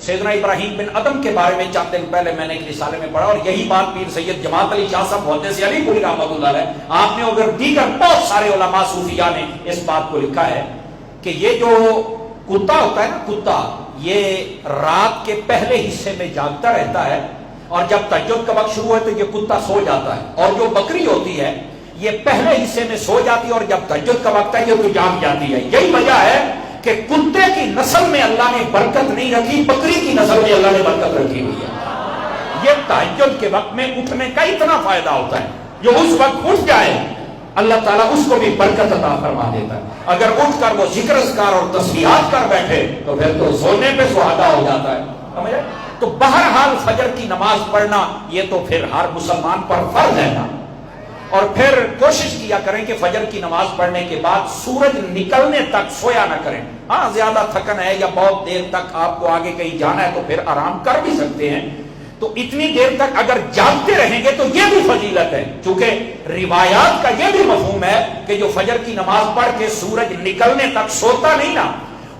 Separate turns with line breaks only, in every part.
سیدنا ابراہیم بن ادم کے بارے میں چند دن پہلے میں نے ایک رسالے میں پڑھا، اور یہی بات پیر سید جماعت علی شاہ صاحب محدث سے علی پوری رحمۃ اللہ علیہ، آپ نے اگر دیگر بہت سارے علماء صوفیاء نے اس بات کو لکھا ہے کہ یہ جو کتا ہوتا ہے نا، کتا یہ رات کے پہلے حصے میں جاگتا رہتا ہے، اور جب تہجد کا وقت شروع ہے تو یہ کتا سو جاتا ہے، اور جو بکری ہوتی ہے یہ پہلے حصے میں سو جاتی ہے، اور جب تہجد کا وقت ہے یہ تو جاگ جاتی ہے۔ یہی وجہ ہے کہ کتے کی نسل میں اللہ نے برکت نہیں رکھی، بکری کی نسل میں اللہ نے برکت رکھی ہوئی ہے۔ یہ تہجد کے وقت میں اٹھنے کا اتنا فائدہ ہوتا ہے، جو اس وقت اٹھ جائے اللہ تعالیٰ اس کو بھی برکت عطا فرما دیتا ہے۔ اگر اٹھ کر وہ ذکر اذکار اور تسبیحات کر بیٹھے تو پھر تو سونے پہ سہاگا ہو جاتا ہے، سمجھے؟ تو بہرحال فجر کی نماز پڑھنا یہ تو پھر ہر مسلمان پر فرض ہے نا، اور پھر کوشش کیا کریں کہ فجر کی نماز پڑھنے کے بعد سورج نکلنے تک سویا نہ کریں۔ ہاں زیادہ تھکن ہے یا بہت دیر تک آپ کو آگے کہیں جانا ہے تو پھر آرام کر بھی سکتے ہیں، تو اتنی دیر تک اگر جاگتے رہیں گے تو یہ بھی فضیلت ہے، چونکہ روایات کا یہ بھی مفہوم ہے کہ جو فجر کی نماز پڑھ کے سورج نکلنے تک سوتا نہیں نا،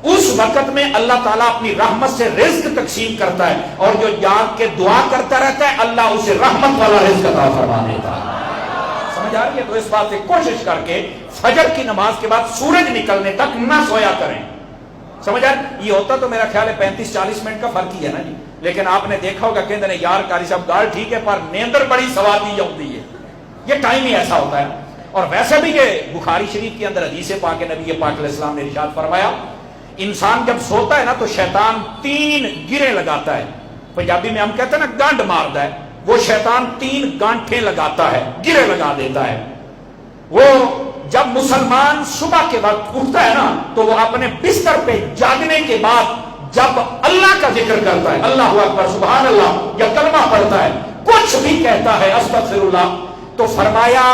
اس وقت میں اللہ تعالیٰ اپنی رحمت سے رزق تقسیم کرتا ہے، اور جو جاگ کے دعا کرتا رہتا ہے اللہ اسے رحمت والا رزق عطا فرما دیتا ہے۔ سمجھ آ رہی ہے؟ تو اس بات سے کوشش کر کے فجر کی نماز کے بعد سورج نکلنے تک نہ سویا کریں، سمجھ آ رہی؟ یہ ہوتا تو میرا خیال ہے 35-40 منٹ کا فرق ہی ہے نا جی، لیکن آپ نے دیکھا ہوگا کہ یار قاری صاحب گال ٹھیک ہے پر نیندر بڑی سوادی ہوتی ہے، یہ ٹائم ہی ایسا ہوتا ہے۔ اور ویسے بھی یہ بخاری شریف کے اندر حدیث پاک نبی پاک علیہ السلام نے ارشاد فرمایا، انسان جب سوتا ہے نا تو شیطان 3 گرے لگاتا ہے، پنجابی میں ہم کہتے ہیں نا گانڈ مارتا ہے، وہ شیطان 3 گانٹھیں لگاتا ہے، گرے لگا دیتا ہے۔ وہ جب مسلمان صبح کے وقت اٹھتا ہے نا تو وہ اپنے بستر پہ جاگنے کے بعد جب اللہ کا ذکر کرتا ہے، اللہ اکبر سبحان اللہ یا کلمہ پڑھتا ہے، کچھ بھی کہتا ہے استغفر اللہ، تو فرمایا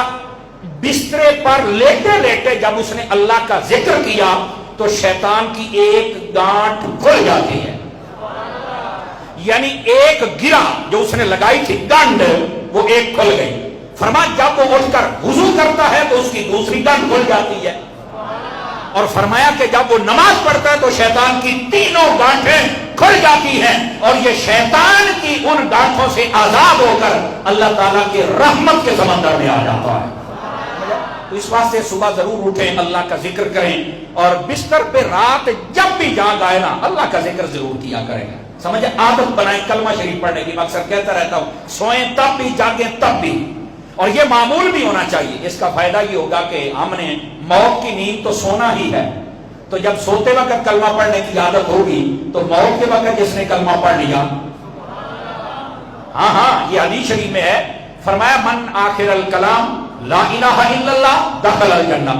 بسترے پر لیٹے لیٹے جب اس نے اللہ کا ذکر کیا تو شیطان کی ایک گانٹھ کھل جاتی ہے، یعنی ایک گرا جو اس نے لگائی تھی گانڈ وہ ایک کھل گئی۔ فرمایا جب وہ اٹھ کر وضو کرتا ہے تو اس کی دوسری گانٹھ کھل جاتی ہے، اور فرمایا کہ جب وہ نماز پڑھتا ہے تو شیطان کی 3 گانٹھیں کھل جاتی ہیں، اور یہ شیطان کی ان گانٹھوں سے آزاد ہو کر اللہ تعالیٰ کے رحمت کے سمندر میں آ جاتا ہے۔ تو اس واسطے صبح ضرور اٹھیں، اللہ کا ذکر کریں، اور بستر پہ رات جب بھی جاگ آئے نا اللہ کا ذکر ضرور کیا کریں، سمجھے؟ عادت بنائیں کلمہ شریف پڑھنے کی، اکثر کہتا رہتا ہوں سوئیں تب بھی جاگیں تب بھی، اور یہ معمول بھی ہونا چاہیے۔ اس کا فائدہ یہ ہوگا کہ ہم نے موت کی نیند تو سونا ہی ہے، تو جب سوتے وقت کلمہ پڑھنے کی عادت ہوگی تو موت کے وقت جس نے کلمہ پڑھ لیا، ہاں یہ حدیث شریف میں ہے، فرمایا من آخر الکلام لا الہ الا اللہ دخل الجنہ،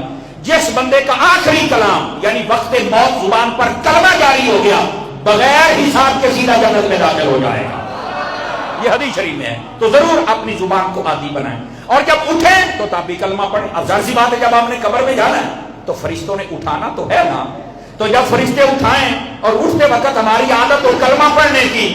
جس بندے کا آخری کلام یعنی وقت موت زبان پر کلمہ جاری ہو گیا بغیر حساب کے سیدھا جنت میں داخل ہو جائے گا، یہ حدیث شریف میں ہے۔ تو ضرور اپنی زبان کو عادی بنائیں، اور جب اٹھیں تو تب بھی کلمہ پڑھیں۔ اب ظاہر سی بات ہے جب آپ نے قبر میں جانا ہے تو فرشتوں نے اٹھانا تو ہے نا، تو جب فرشتے اٹھائیں اور اٹھتے وقت ہماری عادت ہو کلمہ پڑھنے کی،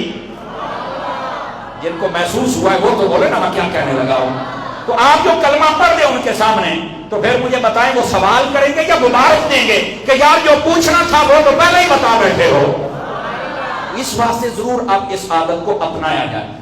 جن کو محسوس ہوا ہے وہ تو بولے نا میں کیا کہنے لگا ہوں، تو آپ جو کلمہ پڑھ دیں ان کے سامنے تو پھر مجھے بتائیں وہ سوال کریں گے یا مبارک دیں گے کہ یار جو پوچھنا تھا وہ تو پہلے ہی بتا بیٹھے ہو؟ اس واسطے ضرور اب اس عادت کو اپنایا جائے۔